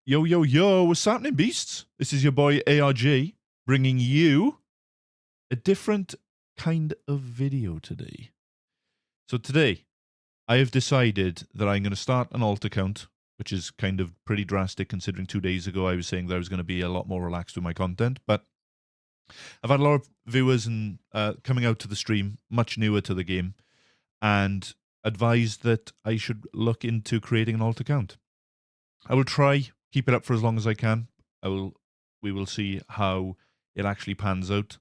Yo, yo, yo, what's happening, beasts? This is your boy ARG bringing you a different kind of video today. So today, I have decided that I'm going to start an alt account, which is kind of pretty drastic considering 2 days ago I was saying that I was going to be a lot more relaxed with my content. But I've had a lot of viewers and coming out to the stream, much newer to the game, and advised that I should look into creating an alt account. I will try keep it up for as long as I can. We will see how it actually pans out.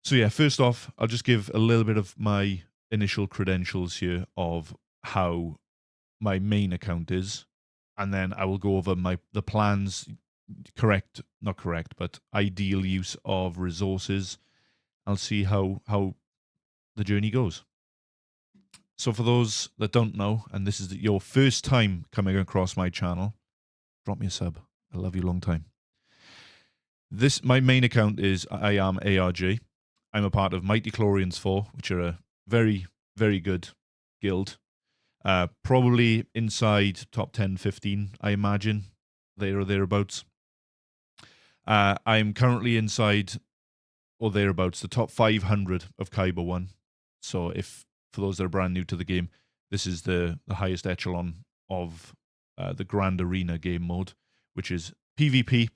So yeah, first off, I'll just give a little bit of my initial credentials here of how my main account is, and then I will go over the plans, not correct, but ideal use of resources. I'll see how the journey goes. So for those that don't know, and this is your first time coming across my channel, drop me a sub. I love you long time. My main account is I am ARG. I'm a part of Mighty Chlorians 4, which are a very, very good guild. Probably inside top 10, 15, I imagine. There or thereabouts. I'm currently inside or thereabouts the top 500 of Kaiba 1. So for those that are brand new to the game, this is the highest echelon of the Grand Arena game mode, which is PvP.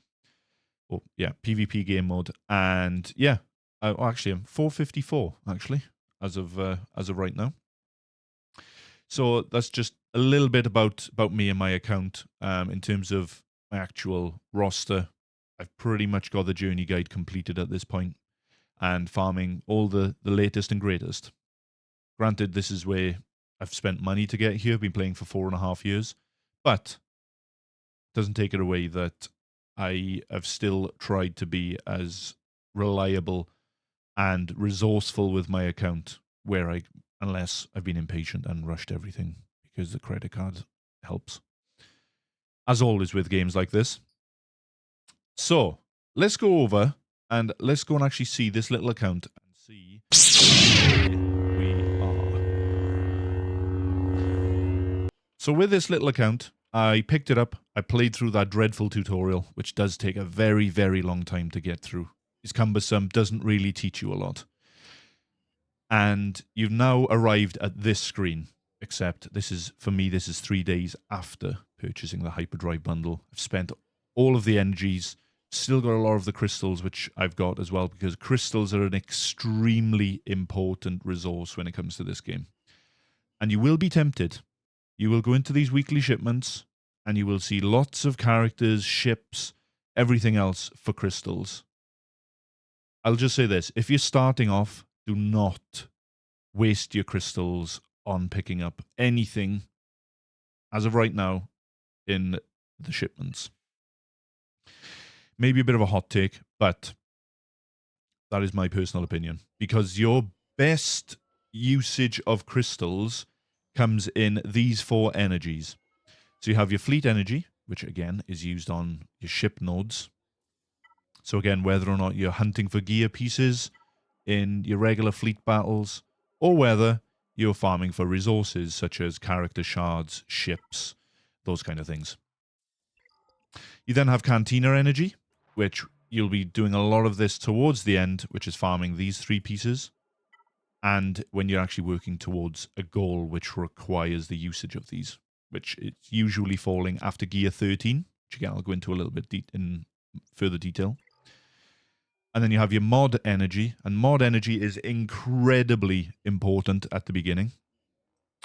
Oh, yeah, PvP game mode. And yeah, actually, I'm 454, actually, as of right now. So that's just a little bit about me and my account. In terms of my actual roster, I've pretty much got the journey guide completed at this point and farming all the latest and greatest. Granted, this is where I've spent money to get here. I've been playing for 4.5 years, but it doesn't take it away that I have still tried to be as reliable and resourceful with my account, unless I've been impatient and rushed everything because the credit card helps. As always with games like this. So let's go over and let's go and actually see this little account and see where we are. So with this little account, I picked it up, I played through that dreadful tutorial, which does take a very, very long time to get through. It's cumbersome, doesn't really teach you a lot. And you've now arrived at this screen, except for me, this is 3 days after purchasing the Hyperdrive bundle. I've spent all of the energies, still got a lot of the crystals, which I've got as well, because crystals are an extremely important resource when it comes to this game. And you will be tempted. You will go into these weekly shipments, and you will see lots of characters, ships, everything else for crystals. I'll just say this. If you're starting off, do not waste your crystals on picking up anything, as of right now, in the shipments. Maybe a bit of a hot take, but that is my personal opinion. Because your best usage of crystals comes in these 4 energies. So you have your fleet energy, which again is used on your ship nodes. So again, whether or not you're hunting for gear pieces in your regular fleet battles, or whether you're farming for resources such as character shards, ships, those kind of things. You then have Cantina energy, which you'll be doing a lot of this towards the end, which is farming these 3 pieces. And when you're actually working towards a goal which requires the usage of these, which it's usually falling after gear 13, which again I'll go into a little bit in further detail. And then you have your mod energy, and mod energy is incredibly important at the beginning,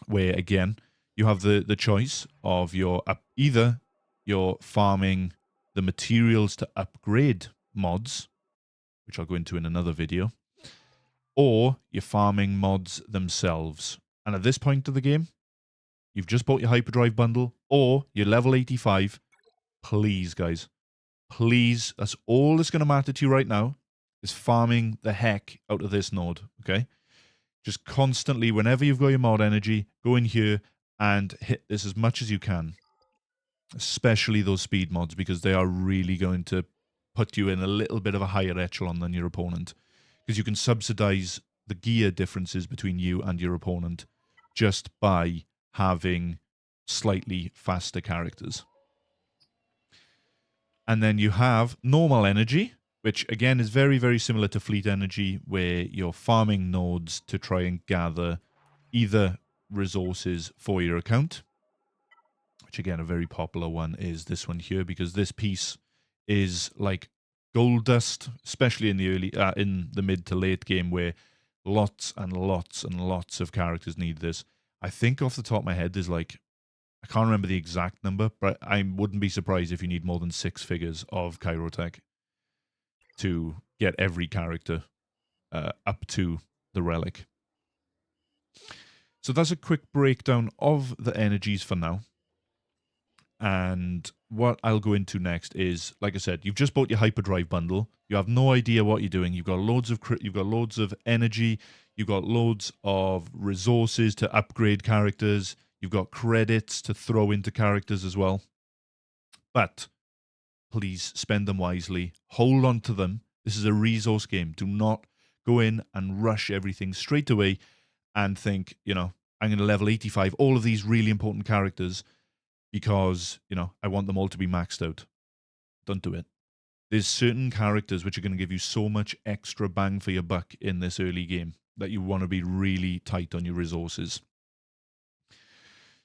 where again you have the choice of either you're farming the materials to upgrade mods, which I'll go into in another video, or you're farming mods themselves. And at this point of the game, you've just bought your Hyperdrive bundle, or you're level 85. Please, guys, please, that's all that's going to matter to you right now, is farming the heck out of this node, okay? Just constantly, whenever you've got your mod energy, go in here and hit this as much as you can. Especially those speed mods, because they are really going to put you in a little bit of a higher echelon than your opponent. Because you can subsidize the gear differences between you and your opponent just by having slightly faster characters. And then you have normal energy, which again is very, very similar to fleet energy, where you're farming nodes to try and gather either resources for your account, which again, a very popular one is this one here, because this piece is like gold dust, especially in the in the mid to late game, where lots and lots and lots of characters need this. I think off the top of my head, there's like, I can't remember the exact number, but I wouldn't be surprised if you need more than 6 figures of Chirotech to get every character up to the relic. So that's a quick breakdown of the energies for now. And what I'll go into next is, like I said, you've just bought your hyperdrive bundle. You have no idea what you're doing. You've got loads of energy. You've got loads of resources to upgrade characters. You've got credits to throw into characters as well. But please spend them wisely. Hold on to them. This is a resource game. Do not go in and rush everything straight away and think, I'm going to level 85 all of these really important characters because, I want them all to be maxed out. Don't do it. There's certain characters which are going to give you so much extra bang for your buck in this early game that you want to be really tight on your resources.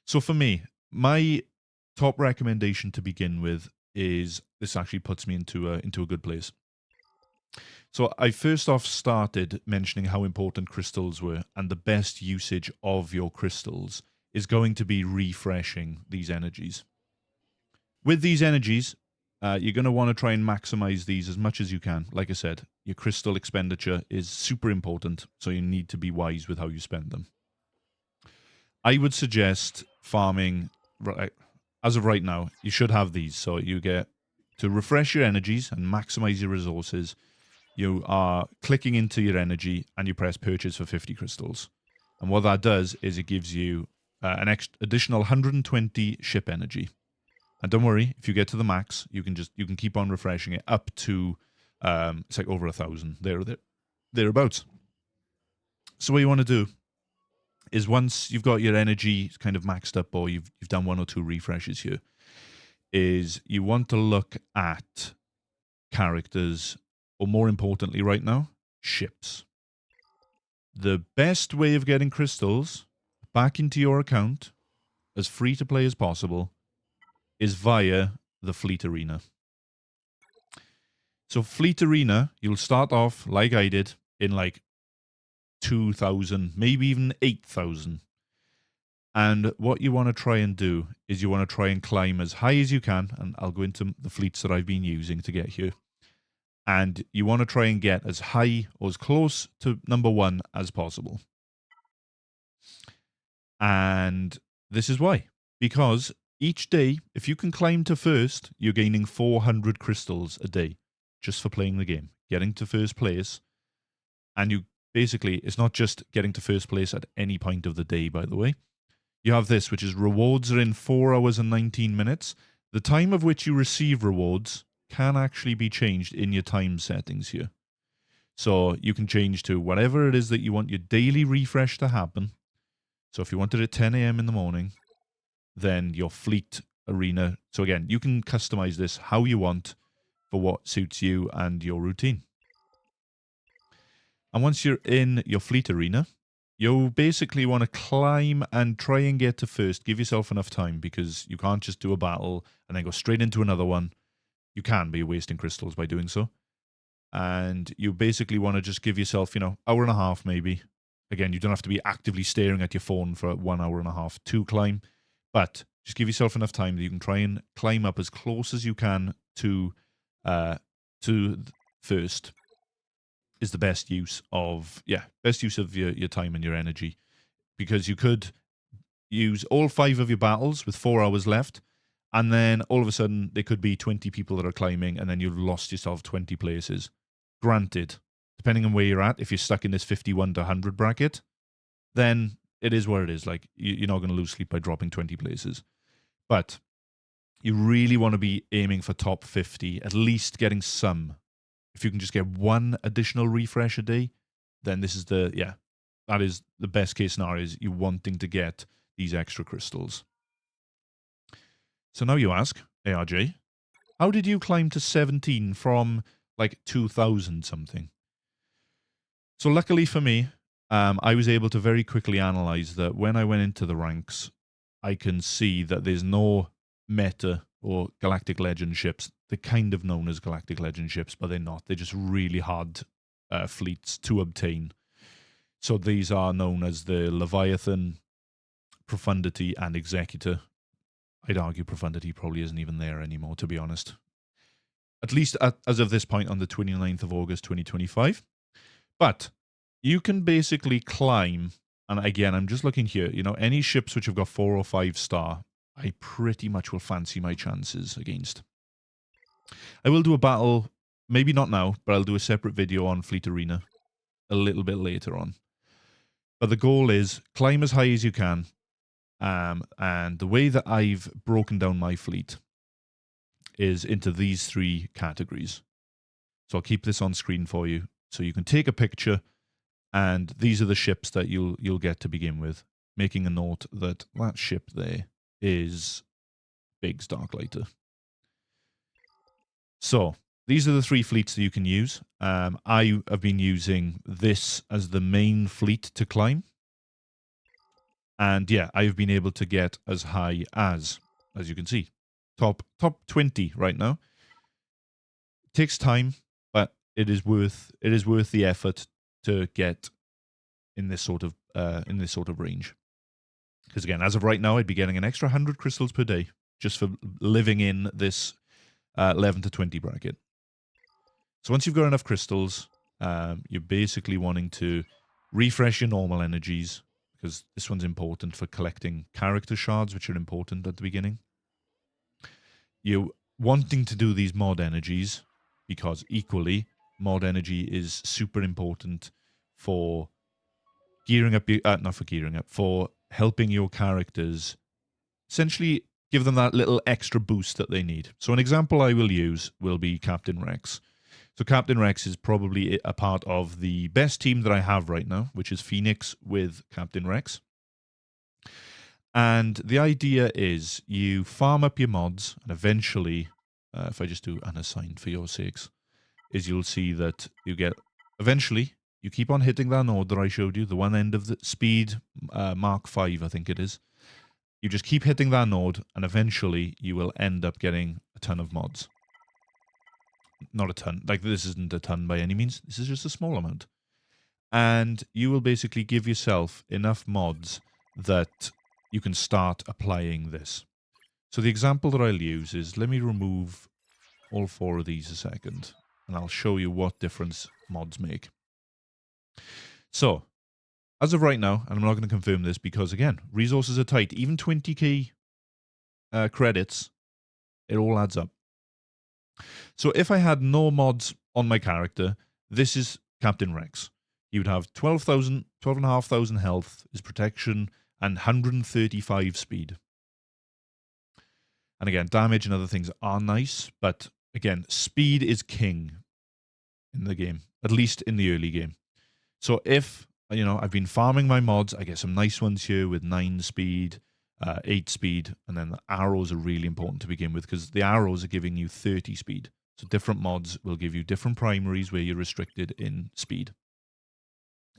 So for me, my top recommendation to begin with is, this actually puts me into a good place. So I first off started mentioning how important crystals were, and the best usage of your crystals is going to be refreshing these energies. With these energies, you're going to want to try and maximize these as much as you can. Like I said, your crystal expenditure is super important, so you need to be wise with how you spend them. I would suggest farming, as of right now, you should have these. So you get to refresh your energies and maximize your resources. You are clicking into your energy and you press purchase for 50 crystals. And what that does is it gives you an additional 120 ship energy. And don't worry, if you get to the max, you can keep on refreshing it up to it's like over 1,000 thereabouts. So what you want to do is, once you've got your energy kind of maxed up, or you've done 1 or 2 refreshes here, is you want to look at characters, or more importantly right now, ships. The best way of getting crystals back into your account as free to play as possible is via the Fleet Arena. So Fleet Arena, you'll start off like I did in like 2,000, maybe even 8,000. And what you want to try and do is you want to try and climb as high as you can. And I'll go into the fleets that I've been using to get here. And you want to try and get as high or as close to number 1 as possible. And this is why. Because each day, if you can climb to first, you're gaining 400 crystals a day just for playing the game, getting to first place. And you basically, it's not just getting to first place at any point of the day, by the way. You have this, which is rewards are in 4 hours and 19 minutes. The time of which you receive rewards can actually be changed in your time settings here. So you can change to whatever it is that you want your daily refresh to happen. So if you wanted it at 10 a.m. in the morning, then your Fleet Arena. So again, you can customize this how you want for what suits you and your routine. And once you're in your Fleet Arena, you'll basically want to climb and try and get to first. Give yourself enough time, because you can't just do a battle and then go straight into another one. You can, but you're wasting crystals by doing so. And you basically want to just give yourself, hour and a half maybe. Again, you don't have to be actively staring at your phone for 1 hour and a half to climb, but just give yourself enough time that you can try and climb up as close as you can to first. Is the best use of your time and your energy, because you could use all 5 of your battles with 4 hours left, and then all of a sudden there could be 20 people that are climbing, and then you've lost yourself 20 places. Granted, depending on where you're at, if you're stuck in this 51 to 100 bracket, then it is what it is. Like, you're not going to lose sleep by dropping 20 places. But you really want to be aiming for top 50, at least getting some. If you can just get 1 additional refresh a day, then this is that is the best case scenario, is you wanting to get these extra crystals. So now you ask, ARJ, How did you climb to 17 from like 2000 something? So luckily for me, I was able to very quickly analyze that when I went into the ranks, I can see that there's no meta or Galactic Legend ships. They're kind of known as Galactic Legend ships, but they're not. They're just really hard fleets to obtain. So these are known as the Leviathan, Profundity, and Executor. I'd argue Profundity probably isn't even there anymore, to be honest. At least as of this point on the 29th of August, 2025. But you can basically climb, and again, I'm just looking here, any ships which have got 4 or 5 star, I pretty much will fancy my chances against. I will do a battle, maybe not now, but I'll do a separate video on Fleet Arena a little bit later on. But the goal is climb as high as you can, and the way that I've broken down my fleet is into these 3 categories. So I'll keep this on screen for you, so you can take a picture, and these are the ships that you'll get to begin with. Making a note that that ship there is Biggs Darklighter. So these are the 3 fleets that you can use. I have been using this as the main fleet to climb. And yeah, I've been able to get as high as you can see, top 20 right now. It takes time, but it is worth the effort to get in this sort of range. Because again, as of right now, I'd be getting an extra 100 crystals per day just for living in this 11 to 20 bracket. So once you've got enough crystals, you're basically wanting to refresh your normal energies, because this one's important for collecting character shards, which are important at the beginning. You're wanting to do these mod energies, because equally, mod energy is super important for gearing up, for helping your characters, essentially give them that little extra boost that they need. So an example I will use will be Captain Rex. So Captain Rex is probably a part of the best team that I have right now, which is Phoenix with Captain Rex. And the idea is you farm up your mods, and eventually, if I just do unassigned for your sakes, is you'll see that you get, eventually, you keep on hitting that node that I showed you, the one end of the speed, Mark 5, I think it is. You just keep hitting that node, and eventually you will end up getting a ton of mods. Not a ton. Like, this isn't a ton by any means. This is just a small amount. And you will basically give yourself enough mods that you can start applying this. So the example that I'll use is, let me remove all 4 of these a second, and I'll show you what difference mods make. So, as of right now, and I'm not going to confirm this because, again, resources are tight. Even 20k credits, it all adds up. So if I had no mods on my character, this is Captain Rex. He would have 12,500 health, his protection, and 135 speed. And again, damage and other things are nice, but again, speed is king in the game, at least in the early game. So if, I've been farming my mods, I get some nice ones here with 9 speed, 8 speed, and then the arrows are really important to begin with, because the arrows are giving you 30 speed. So different mods will give you different primaries where you're restricted in speed.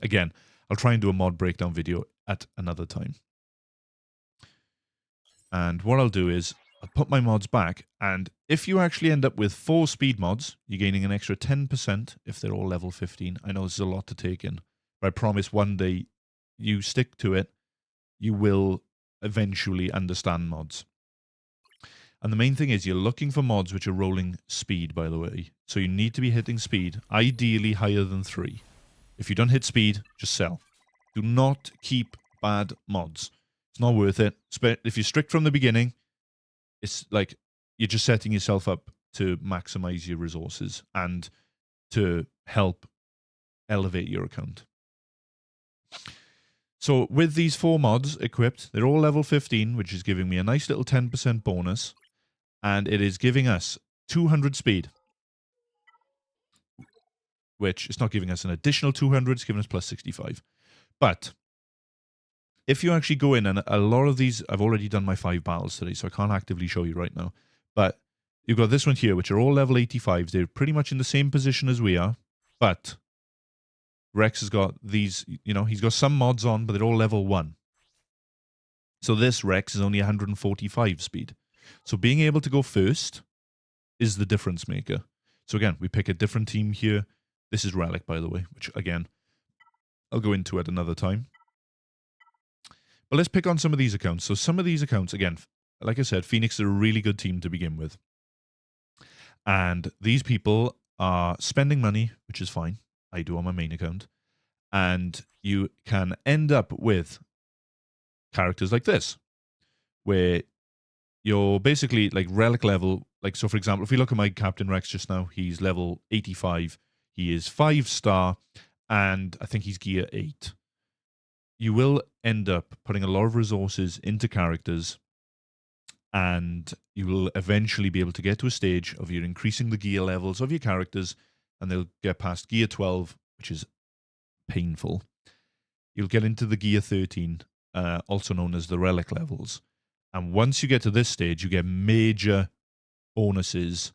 Again, I'll try and do a mod breakdown video at another time. And what I'll do is, I'll put my mods back, and if you actually end up with 4 speed mods, you're gaining an extra 10% if they're all level 15. I know this is a lot to take in, but I promise one day you stick to it, you will eventually understand mods. And the main thing is you're looking for mods which are rolling speed, by the way. So you need to be hitting speed, ideally higher than 3. If you don't hit speed, just sell. Do not keep bad mods. It's not worth it. If you're strict from the beginning, it's like you're just setting yourself up to maximize your resources and to help elevate your account. So with these 4 mods equipped, they're all level 15, which is giving me a nice little 10% bonus. And it is giving us 200 speed, which it's not giving us an additional 200, it's giving us plus 65. But if you actually go in, and a lot of these, I've already done my 5 battles today, so I can't actively show you right now. But You've got this one here, which are all level 85s. They're pretty much in the same position as we are, but Rex has got these, he's got some mods on, but they're all level 1. So this Rex is only 145 speed. So being able to go first is the difference maker. So again, we pick a different team here. This is Relic, by the way, which again, I'll go into at another time. But let's pick on some of these accounts. So some of these accounts, again, like I said, Phoenix are a really good team to begin with. And these people are spending money, which is fine. I do on my main account. And you can end up with characters like this, where you're basically like relic level. Like, so for example, if we look at my Captain Rex just now, he's level 85. He is 5-star, and I think he's gear 8. You will end up putting a lot of resources into characters, and you will eventually be able to get to a stage of you're increasing the gear levels of your characters, and they'll get past gear 12, which is painful. You'll get into the gear 13, also known as the relic levels. And once you get to this stage, you get major bonuses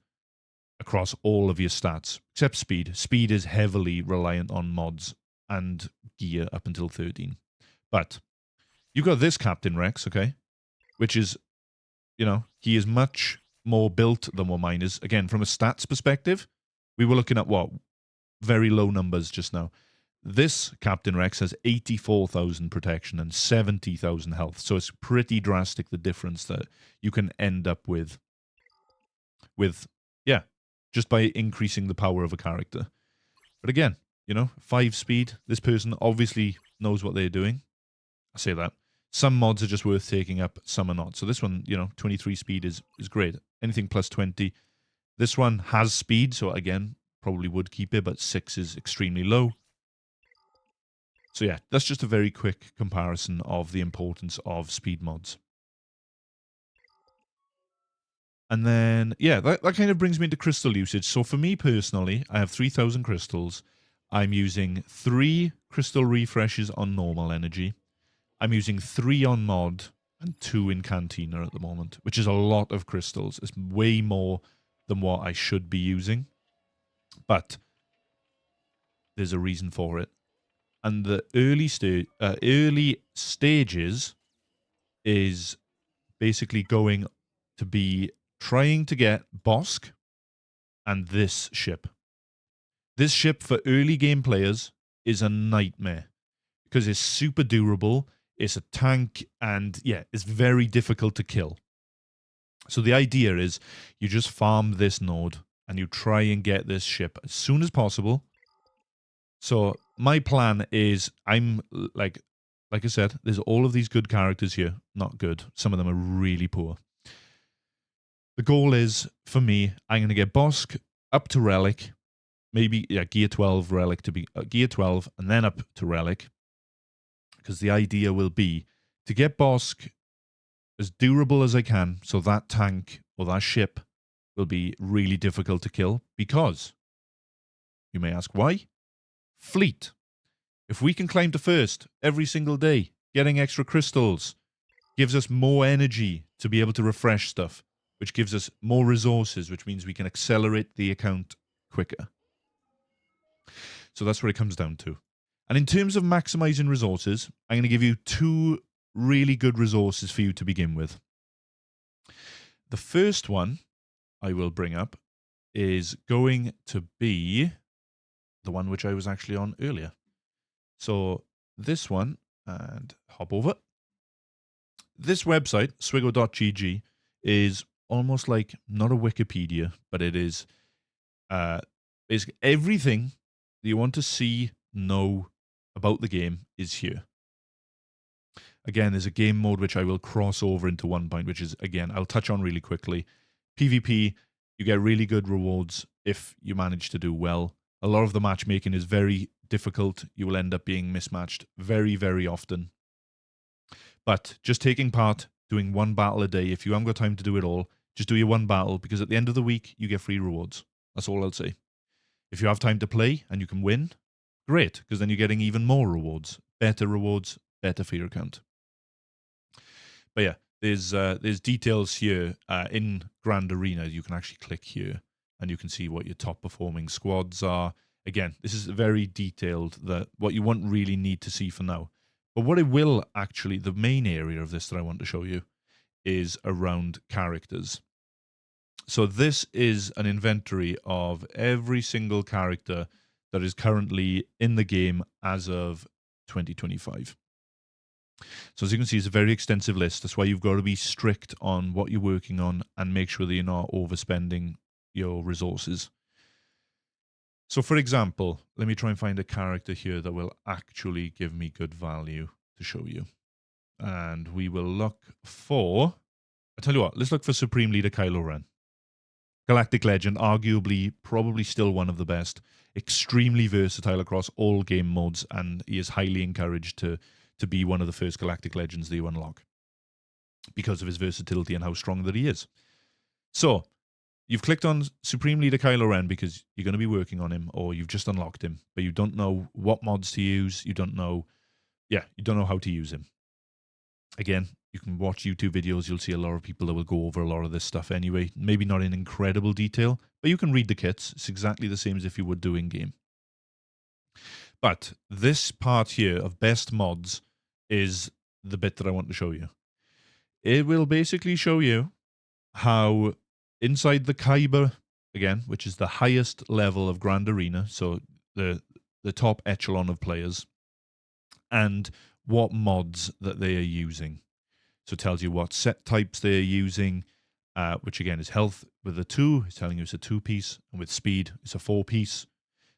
across all of your stats, except speed. Speed is heavily reliant on mods and gear up until 13. But you've got this Captain Rex, okay, which is, he is much more built than what mine is. Again, from a stats perspective, we were looking at what? Very low numbers just now. This Captain Rex has 84,000 protection and 70,000 health. So it's pretty drastic, the difference that you can end up with, just by increasing the power of a character. But again, 5 speed, this person obviously knows what they're doing. I say that. Some mods are just worth taking up, some are not. So this one, 23 speed is great. Anything plus 20. This one has speed, so again, probably would keep it, but 6 is extremely low. So yeah, that's just a very quick comparison of the importance of speed mods. And then, yeah, that kind of brings me into crystal usage. So for me personally, I have 3,000 crystals. I'm using 3 crystal refreshes on normal energy. I'm using 3 on mod and 2 in Cantina at the moment, which is a lot of crystals. It's way more than what I should be using. But there's a reason for it. And the early stages is basically going to be trying to get Bosk and this ship. This ship for early game players is a nightmare because it's super durable, it's a tank, and yeah, it's very difficult to kill. So the idea is you just farm this node and you try and get this ship as soon as possible. So my plan is I'm like I said, there's all of these good characters here. Not good. Some of them are really poor. The goal is, for me, I'm going to get Bosk up to Relic. Maybe, Gear 12 Relic to be... Gear 12 and then up to Relic. Because the idea will be to get Bosk as durable as I can, so that tank or that ship will be really difficult to kill. Because, you may ask why? Fleet. If we can climb to first every single day, getting extra crystals gives us more energy to be able to refresh stuff, which gives us more resources, which means we can accelerate the account quicker. So that's what it comes down to. And in terms of maximizing resources, I'm going to give you 2 really good resources for you to begin with. The first one I will bring up is going to be the one which I was actually on earlier. So this one, and hop over. This website, swiggo.gg, is almost like not a Wikipedia, but it is basically everything that you want to see, know about the game is here. Again, there's a game mode which I will cross over into one point, which is, again, I'll touch on really quickly. PvP, you get really good rewards if you manage to do well. A lot of the matchmaking is very difficult. You will end up being mismatched very, very often. But just taking part, doing 1 battle a day, if you haven't got time to do it all, just do your 1 battle, because at the end of the week, you get free rewards. That's all I'll say. If you have time to play and you can win, great, because then you're getting even more rewards. Better rewards, better for your account. But yeah, there's details here in Grand Arena. You can actually click here, and you can see what your top performing squads are. Again, this is very detailed, that what you won't really need to see for now. But what it will actually, the main area of this that I want to show you is around characters. So this is an inventory of every single character that is currently in the game as of 2025. So as you can see, it's a very extensive list. That's why you've got to be strict on what you're working on and make sure that you're not overspending your resources. So for example, let me try and find a character here that will actually give me good value to show you. And we will look for, I'll tell you what, let's look for Supreme Leader Kylo Ren. Galactic Legend, arguably, probably still one of the best. Extremely versatile across all game modes, and he is highly encouraged to be one of the first Galactic Legends that you unlock because of his versatility and how strong that he is. So, you've clicked on Supreme Leader Kylo Ren because you're going to be working on him, or you've just unlocked him, but you don't know what mods to use. You don't know how to use him. Again, you can watch YouTube videos. You'll see a lot of people that will go over a lot of this stuff anyway. Maybe not in incredible detail, but you can read the kits. It's exactly the same as if you would do in-game. But this part here of best mods is the bit that I want to show you. It will basically show you how inside the Kyber, again, which is the highest level of Grand Arena, so the top echelon of players, and what mods that they are using. So it tells you what set types they're using, which again is health with a 2. It's telling you it's a 2-piece, and with speed, it's a 4-piece.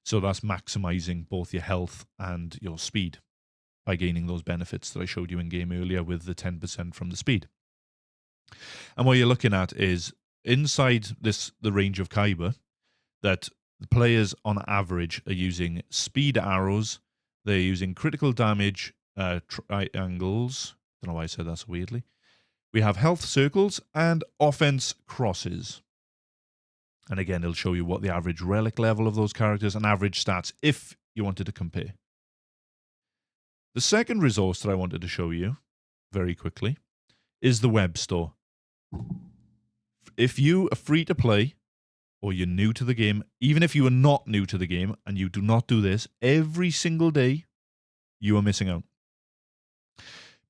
So that's maximizing both your health and your speed by gaining those benefits that I showed you in game earlier with the 10% from the speed. And what you're looking at is inside the range of Kyber, that the players on average are using speed arrows, they're using critical damage triangles. Don't know why I said that so weirdly. We have health circles and offense crosses. And again, it'll show you what the average relic level of those characters and average stats if you wanted to compare. The second resource that I wanted to show you very quickly is the Webstore. If you are free to play or you're new to the game, even if you are not new to the game and you do not do this every single day, you are missing out.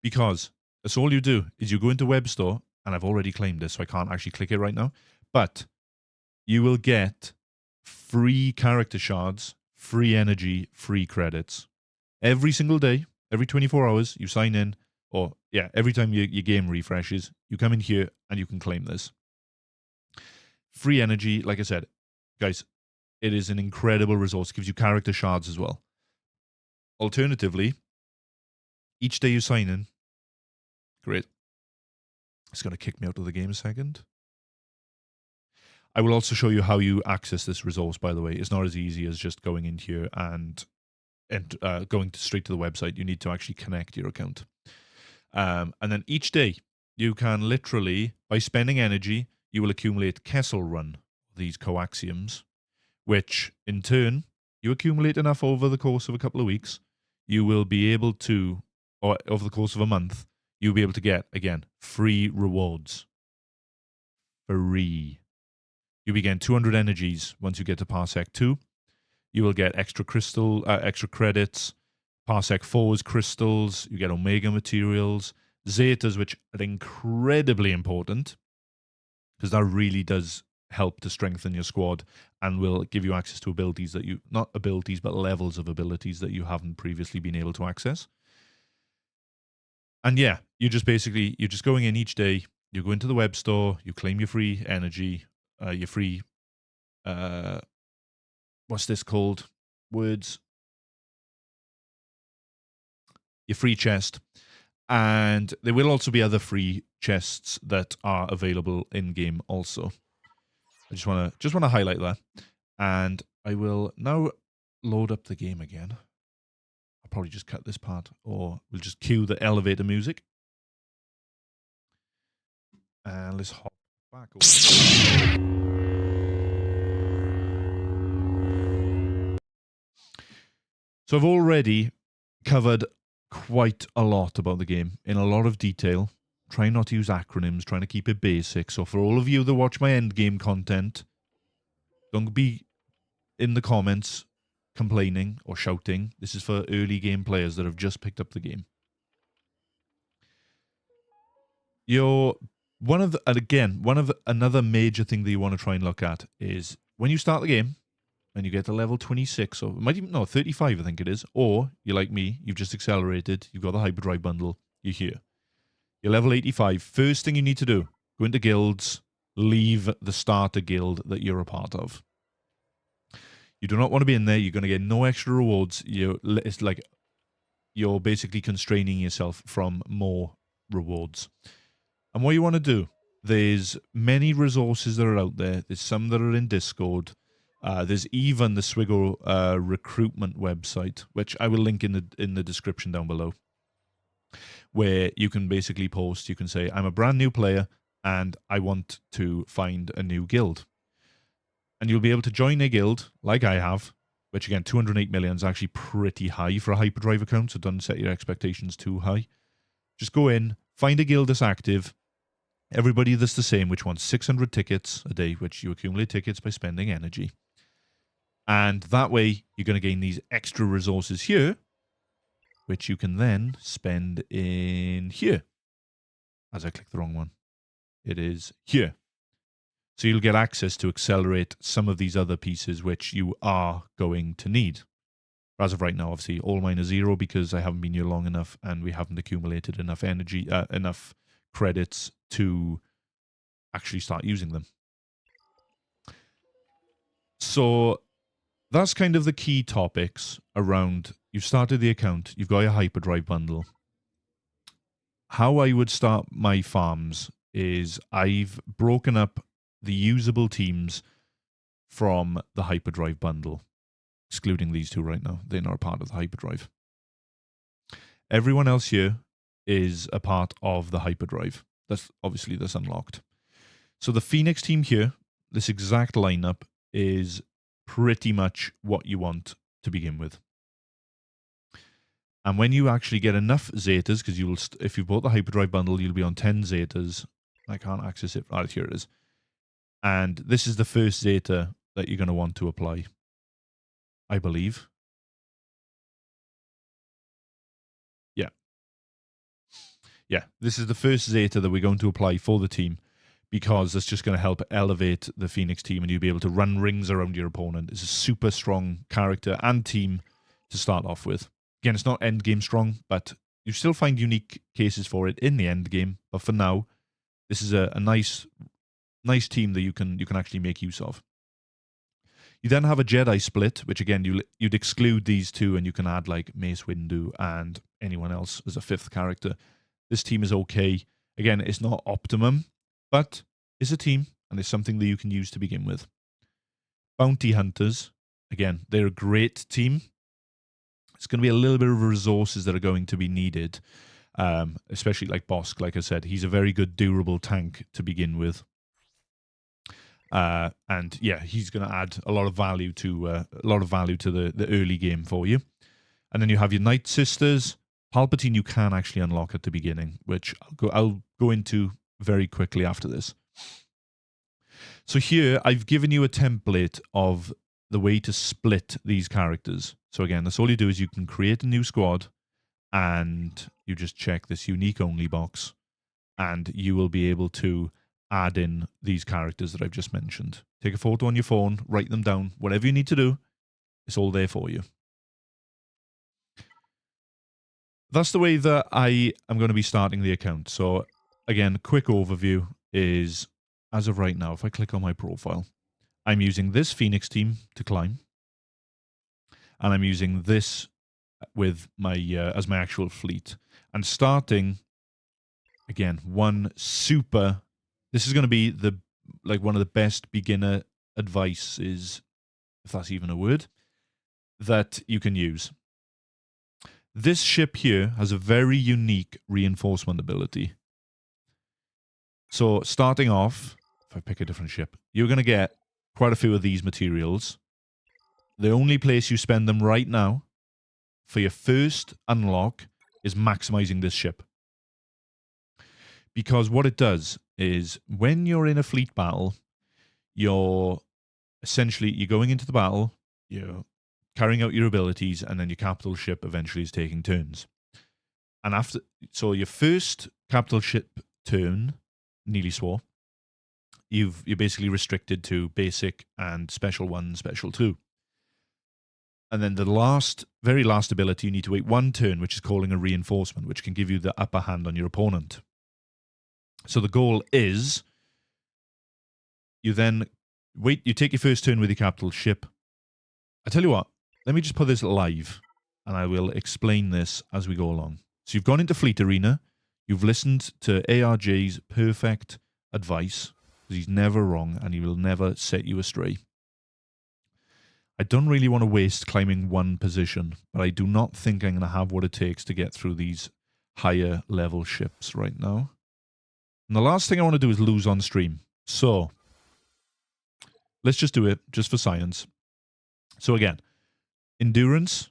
Because that's all you do is you go into Webstore, and I've already claimed this, so I can't actually click it right now, but you will get free character shards, free energy, free credits. Every single day, every 24 hours, you sign in, or every time your game refreshes, you come in here and you can claim this. Free energy, like I said, guys, it is an incredible resource. It gives you character shards as well. Alternatively, each day you sign in, great. It's going to kick me out of the game a second. I will also show you how you access this resource, by the way. It's not as easy as just going in here and going straight to the website. You need to actually connect your account. And then each day, you can literally, by spending energy, you will accumulate Kessel Run, these coaxiums, which in turn, you accumulate enough over the course of a couple of weeks, you will be able to, or over the course of a month, you'll be able to get, again, free rewards. Free. You begin 200 energies once you get to Parsec 2. You will get extra credits. Parsec 4's crystals. You get Omega materials. Zetas, which are incredibly important, because that really does help to strengthen your squad and will give you access to abilities that you, not abilities, but levels of abilities that you haven't previously been able to access. And you're just going in each day, you go into the web store, you claim your free energy, your free, what's this called? Words. Your free chest. And there will also be other free chests that are available in-game also. I just want to highlight that. And I will now load up the game again. I'll probably just cut this part, or we'll just cue the elevator music. And let's hop back over. So I've already covered quite a lot about the game in a lot of detail. try not to use acronyms, trying to keep it basic. So for all of you that watch my endgame content, don't be in the comments complaining or shouting. This is for early game players that have just picked up the game. Another major thing that you want to try and look at is when you start the game and you get to level 26 or 35, I think it is, or you're like me, you've just accelerated, you've got the hyperdrive bundle, you're here. You're level 85. First thing you need to do, go into guilds, leave the starter guild that you're a part of. You do not want to be in there. You're going to get no extra rewards. It's like you're basically constraining yourself from more rewards. And what you want to do, there's many resources that are out there. There's some that are in Discord. There's even the Swiggle recruitment website, which I will link in the description down below, where you can basically post. You can say, I'm a brand new player and I want to find a new guild. And you'll be able to join a guild, like I have, which again, 208 million is actually pretty high for a hyperdrive account, so don't set your expectations too high. Just go in, find a guild that's active, everybody that's the same, which wants 600 tickets a day, which you accumulate tickets by spending energy. And that way, you're going to gain these extra resources here, which you can then spend in here. As I click the wrong one. It is here. So you'll get access to accelerate some of these other pieces which you are going to need. As of right now, obviously, all mine are 0 because I haven't been here long enough and we haven't accumulated enough energy, enough credits to actually start using them. So that's kind of the key topics around, you've started the account, you've got your hyperdrive bundle. How I would start my farms is I've broken up the usable teams from the hyperdrive bundle, excluding these two right now. They're not a part of the hyperdrive. Everyone else here is a part of the hyperdrive. That's unlocked. So the Phoenix team here, this exact lineup, is pretty much what you want to begin with. And when you actually get enough Zetas, because if you bought the hyperdrive bundle, you'll be on 10 Zetas. I can't access it. Right, here it is. And this is the first Zeta that you're going to want to apply, I believe. Yeah, this is the first Zeta that we're going to apply for the team because that's just going to help elevate the Phoenix team and you'll be able to run rings around your opponent. It's a super strong character and team to start off with. Again, it's not end game strong, but you still find unique cases for it in the end game. But for now, this is a nice team that you can actually make use of. You then have a Jedi split, which again, you'd exclude these two and you can add like Mace Windu and anyone else as a fifth character. This team is okay. Again, it's not optimum, but it's a team and it's something that you can use to begin with. Bounty Hunters, again, they're a great team. It's going to be a little bit of resources that are going to be needed, especially like Bosk, like I said. He's a very good, durable tank to begin with. And yeah, he's going to add a lot of value to the early game for you. And then you have your Night Sisters. Palpatine you can actually unlock at the beginning, which I'll go into very quickly after this. So here, I've given you a template of the way to split these characters. So again, that's all you do is you can create a new squad and you just check this unique only box and you will be able to add in these characters that I've just mentioned. Take a photo on your phone, write them down, whatever you need to do, it's all there for you. That's the way that I am going to be starting the account. So again, quick overview is, as of right now, if I click on my profile, I'm using this Phoenix team to climb. And I'm using this with my as my actual fleet. And starting, again, this is going to be one of the best beginner advices, if that's even a word, that you can use. This ship here has a very unique reinforcement ability. So starting off, if I pick a different ship, you're going to get quite a few of these materials. The only place you spend them right now for your first unlock is maximizing this ship. Because what it does is when you're in a fleet battle, you're going into the battle, you're carrying out your abilities, and then your capital ship eventually is taking turns. And so your first capital ship turn, nearly swore, you're basically restricted to basic and special 1, special 2. And then the very last ability, you need to wait 1 turn, which is calling a reinforcement, which can give you the upper hand on your opponent. So the goal is you then wait, you take your first turn with your capital ship. I tell you what, let me just put this live, and I will explain this as we go along. So you've gone into Fleet Arena, you've listened to ARJ's perfect advice, because he's never wrong, and he will never set you astray. I don't really want to waste climbing 1 position, but I do not think I'm going to have what it takes to get through these higher level ships right now. And the last thing I want to do is lose on stream. So, let's just do it, just for science. So again, endurance,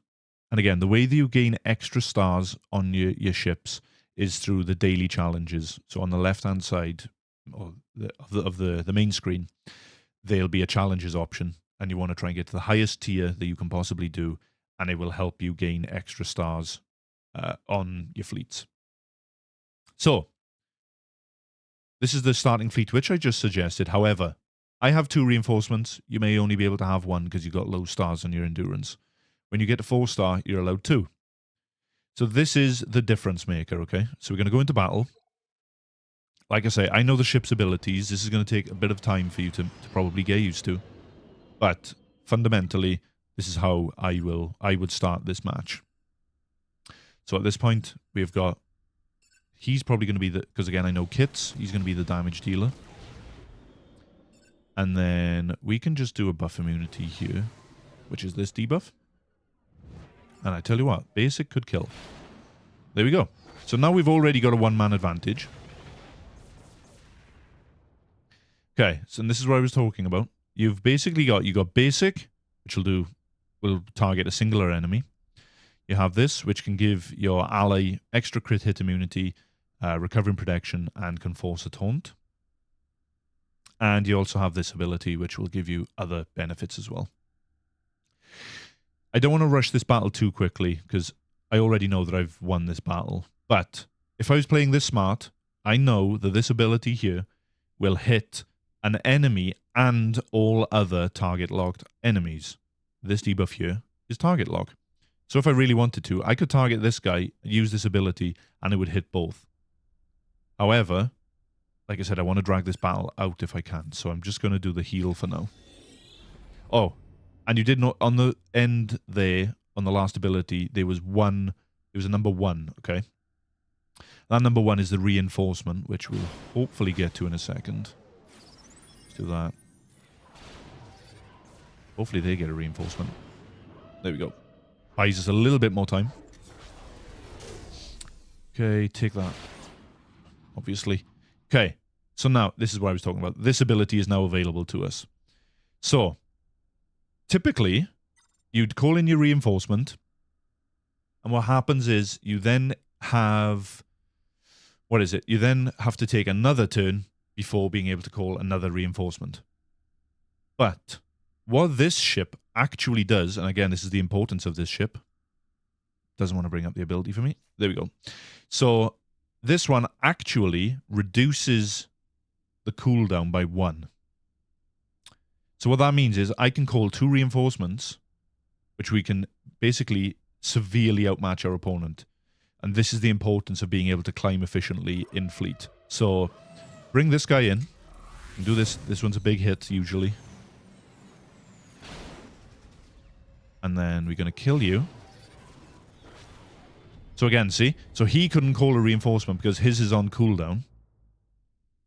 and again, the way that you gain extra stars on your ships is through the daily challenges. So on the left-hand side of the main screen, there'll be a challenges option, and you want to try and get to the highest tier that you can possibly do, and it will help you gain extra stars on your fleets. So, this is the starting fleet, which I just suggested. However, I have 2 reinforcements. You may only be able to have 1 because you've got low stars on your endurance. When you get to 4-star, you're allowed 2. So this is the difference maker, okay? So we're going to go into battle. Like I say, I know the ship's abilities. This is going to take a bit of time for you to probably get used to. But fundamentally, this is how I would start this match. So at this point, we've got... He's probably going to be the... Because again, I know Kits. He's going to be the damage dealer. And then we can just do a buff immunity here, which is this debuff. And I tell you what, basic could kill. There we go. So now we've already got a 1-man advantage. Okay, so this is what I was talking about. You've basically got basic, which will target a singular enemy. You have this, which can give your ally extra crit hit immunity, recovering protection, and can force a taunt. And you also have this ability, which will give you other benefits as well. I don't want to rush this battle too quickly, because I already know that I've won this battle. But if I was playing this smart, I know that this ability here will hit an enemy and all other target-locked enemies. This debuff here is target lock. So if I really wanted to, I could target this guy, use this ability, and it would hit both. However, like I said, I want to drag this battle out if I can, so I'm just going to do the heal for now. Oh, and you did not, on the end there, on the last ability, there was a number 1, okay? That number 1 is the reinforcement, which we'll hopefully get to in a second. Let's do that. Hopefully they get a reinforcement. There we go. Buys us a little bit more time. Okay, take that. Obviously. Okay, so now, this is what I was talking about. This ability is now available to us. So, typically, you'd call in your reinforcement, and what happens is you then have... What is it? You then have to take another turn before being able to call another reinforcement. But what this ship actually does, and again, this is the importance of this ship. Doesn't want to bring up the ability for me. There we go. So this one actually reduces the cooldown by 1. So what that means is I can call 2 reinforcements, which we can basically severely outmatch our opponent. And this is the importance of being able to climb efficiently in fleet. So bring this guy in. And do this. This one's a big hit, usually. And then we're going to kill you. So again, see? So he couldn't call a reinforcement because his is on cooldown.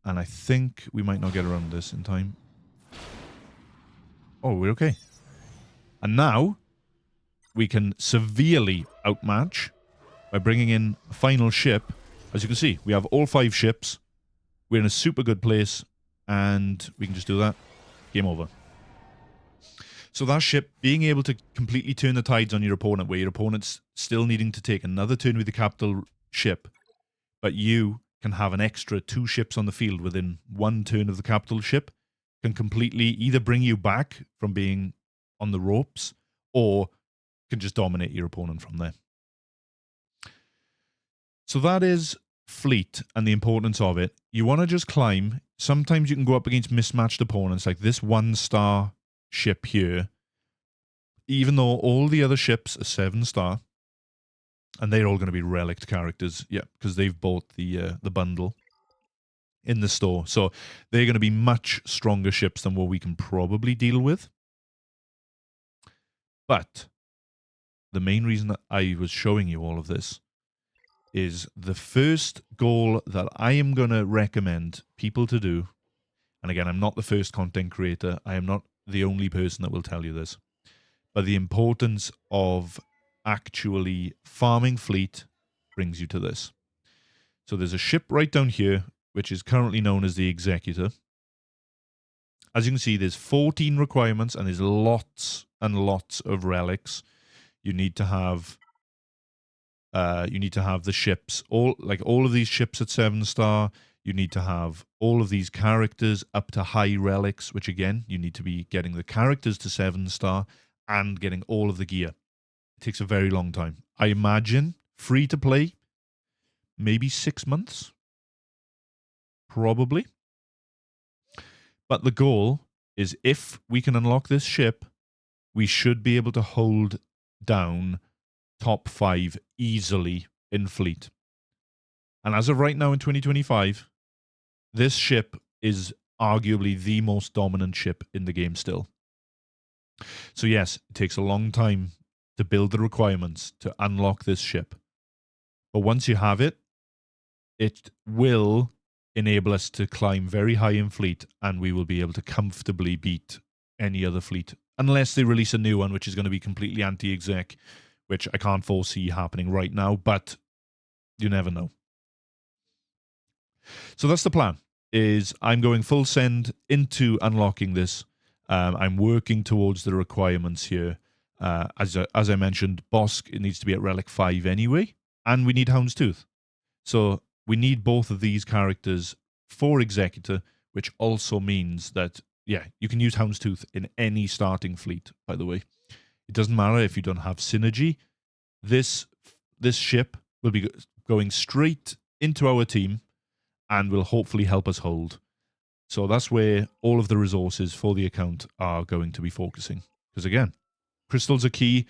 And I think we might not get around this in time. Oh, we're okay. And now we can severely outmatch by bringing in a final ship. As you can see, we have all 5 ships. We're in a super good place. And we can just do that. Game over. So that ship, being able to completely turn the tides on your opponent, where your opponent's still needing to take another turn with the capital ship, but you can have an extra 2 ships on the field within 1 turn of the capital ship, can completely either bring you back from being on the ropes or can just dominate your opponent from there. So that is fleet and the importance of it. You want to just climb. Sometimes you can go up against mismatched opponents like this 1-star ship here. Even though all the other ships are 7-star, and they're all going to be relict characters, yeah, because they've bought the bundle in the store. So they're going to be much stronger ships than what we can probably deal with. But the main reason that I was showing you all of this is the first goal that I am going to recommend people to do. And again, I'm not the first content creator. I am not the only person that will tell you this. But the importance of actually farming fleet brings you to this. So there's a ship right down here, which is currently known as the Executor. As you can see, there's 14 requirements and there's lots and lots of relics. You need to have the ships, all of these ships at 7-star. You need to have all of these characters up to high relics, which again, you need to be getting the characters to 7-star and getting all of the gear. It takes a very long time. I imagine free to play, maybe 6 months, probably. But the goal is if we can unlock this ship, we should be able to hold down top 5 easily in fleet. And as of right now in 2025, this ship is arguably the most dominant ship in the game still. So yes, it takes a long time to build the requirements to unlock this ship. But once you have it, it will enable us to climb very high in fleet, and we will be able to comfortably beat any other fleet. Unless they release a new one, which is going to be completely anti-exec, which I can't foresee happening right now, but you never know. So that's the plan, is I'm going full send into unlocking this. I'm working towards the requirements here. As I mentioned, Bosk, it needs to be at Relic 5 anyway, and we need Houndstooth. So we need both of these characters for Executor, which also means that, yeah, you can use Houndstooth in any starting fleet, by the way. It doesn't matter if you don't have synergy. This ship will be going straight into our team and will hopefully help us hold. So that's where all of the resources for the account are going to be focusing. Because again, crystals are key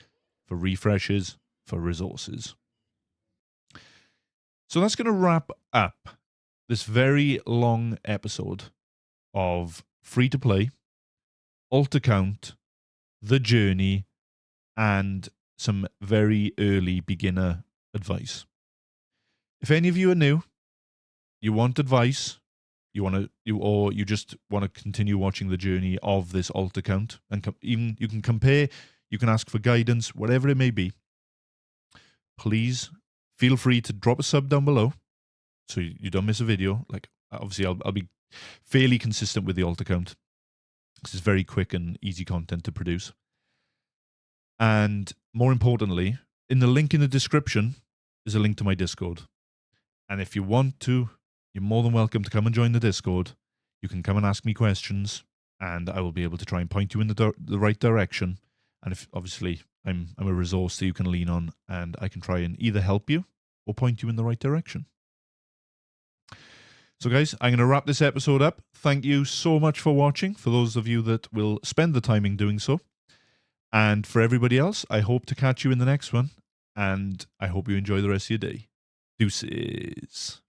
for refreshes, for resources. So that's going to wrap up this very long episode of free-to-play, alt account, the journey, and some very early beginner advice. If any of you are new, you want advice, you just want to continue watching the journey of this alt account, and even you can compare, you can ask for guidance, whatever it may be, please feel free to drop a sub down below so you don't miss a video. Like, obviously, I'll be fairly consistent with the alt account. This is very quick and easy content to produce. And more importantly, in the link in the description is a link to my Discord. And if you want to, you're more than welcome to come and join the Discord. You can come and ask me questions, and I will be able to try and point you in the right direction. And if obviously I'm a resource that you can lean on, and I can try and either help you or point you in the right direction. So guys, I'm going to wrap this episode up. Thank you so much for watching, for those of you that will spend the time in doing so. And for everybody else, I hope to catch you in the next one, and I hope you enjoy the rest of your day. Deuces.